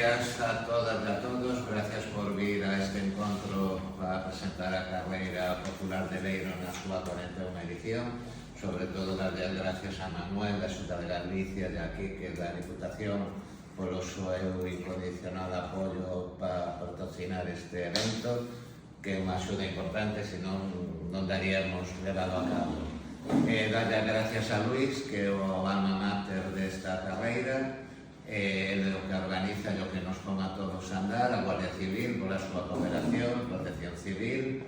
días a todas e a todos. Gracias por vir a este encontro para presentar a Carreira Popular de Leiro na súa 41ª edición. Sobre todo, darlle as gracias a Manuel da Xunta de Galicia e a Quique da Diputación polo seu incondicional apoio para patrocinar este evento, que é unha axuda importante, senón non daríamos levado a cabo. Darlle as gracias a Luis, que é o alma mater desta carreira, ele o que organiza e o que nos pon a todos a andar, a Guardia Civil pola súa cooperación, Protección Civil,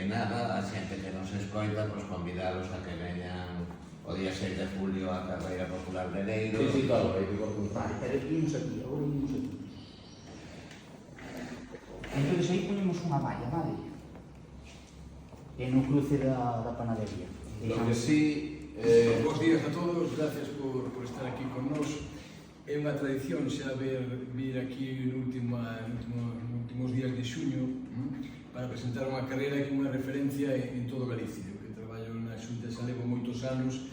nada, a xente que nos escoita, pues convidalos a que veñan o día 6 de julio a Carreira Popular de Leiro. Sí, claro, aí digo, vale, pero vimos aquí, agora vimos aquí. Entón, aí ponemos unha valla, vale? E no cruce da panadería. Lo que sí, bons días a todos, gracias por estar aquí con nós. É unha tradición xa vir aquí nos últimos días de xuño para presentar unha carreira que é unha referencia en todo Galicia. Eu que traballo na Xunta xa levo moitos anos,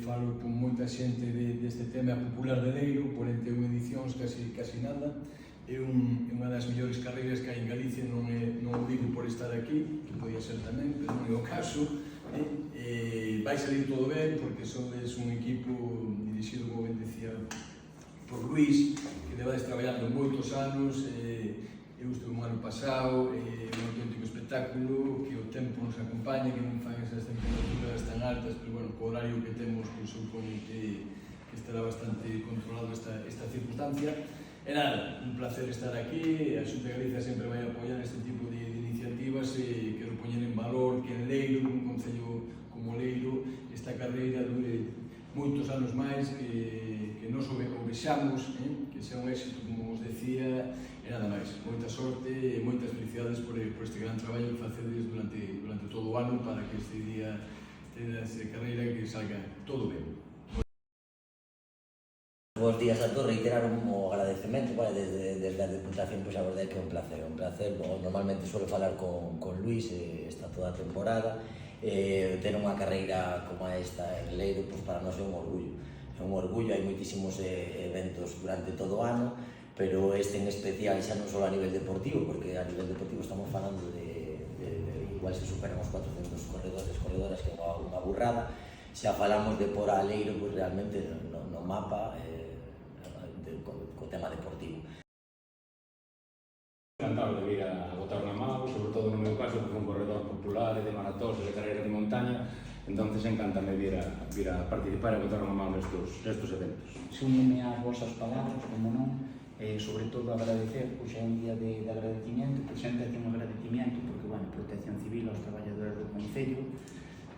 falo con moita xente deste tema popular de Leiro, 41 edicións, casi nada. É unha das mellores carreiras que hai en Galicia, non o digo por estar aquí, que podía ser tamén, pero non é o caso. Vai salir todo ben, porque sodes un equipo dirixido, como ben decía, por Luis, que levades traballando moitos anos. Eu estuve un ano pasado, un auténtico espectáculo, que o tempo nos acompaña, que non fan esas temperaturas tan altas, pero bueno, co horario que temos, pois supoño que estará bastante controlado esta circunstancia. E nada, un placer estar aquí. A Xunta de Galicia sempre vai apoiar este tipo de iniciativas e quero poñer en valor que en Leiro, un concello como Leiro, esta carreira dure moitos anos máis, que nos o vexamos, que sea un éxito, como vos decía, e nada máis. Moita sorte e moitas felicidades por este gran traballo que facedes durante todo o ano para que este día esta carreira que salga todo ben. Bos días a todos, reiterar o agradecemento, vale, desde a Diputación, pois a verdade que é un placer, normalmente suelo falar con Luis, está toda a temporada, ter unha carreira como esta en Leiro, pois para nós é un orgullo, hai moitísimos eventos durante todo o ano, pero este en especial xa non só a nivel deportivo, porque a nivel deportivo estamos falando de igual se superan os 400 corredoras, que é unha burrada. Xa falamos de por a Leiro, pois realmente no mapa, co tema deportivo. Encantado de vir a botar unha mão, sobre todo no meu caso, que un corredor popular de maratós e de carreira de montaña, entonces encántame vir a participar e botar unha mão nestes eventos. Súmome ás vosas palabras, como non, sobre todo agradecer, pois é un día de agradecimiento, presente aquí un agradecimiento, porque, bueno, Protección Civil aos traballadores do Concello,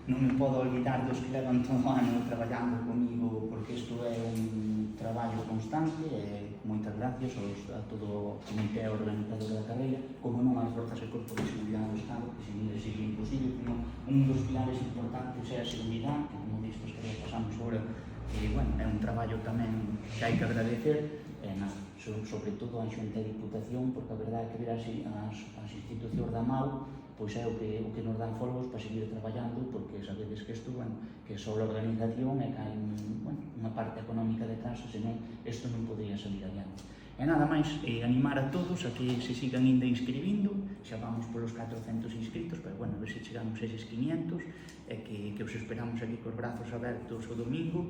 non me podo olvidar dos que levan todo o ano traballando comigo, porque isto é un traballo constante, e moitas gracias a todo o comité organizador da carreira, como non ás forzas e corpos de seguridade do Estado, que sin eles sería imposible, como un dos pilares importantes é a seguridade, que como vistos que pasamos agora, bueno, é un traballo tamén que hai que agradecer, sobre todo a Xunta de Diputación, porque a verdade é que ver así as institucións da MAU, pois é o que nos dan folgos para seguir traballando, porque sabedes que isto, bueno, que só a organización e que hai unha parte económica detrás, senón isto non podría salir adiante. E nada máis, animar a todos a que se sigan ainda inscribindo, xa vamos polos 400 inscritos, pero bueno, a ver se chegamos a eses 500, e que os esperamos aquí cos brazos abertos o domingo,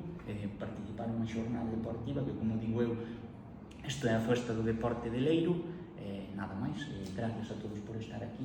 participar nunha xornada deportiva, que como digo eu, isto é a festa do deporte de Leiro. Nada máis, gracias a todos por estar aquí.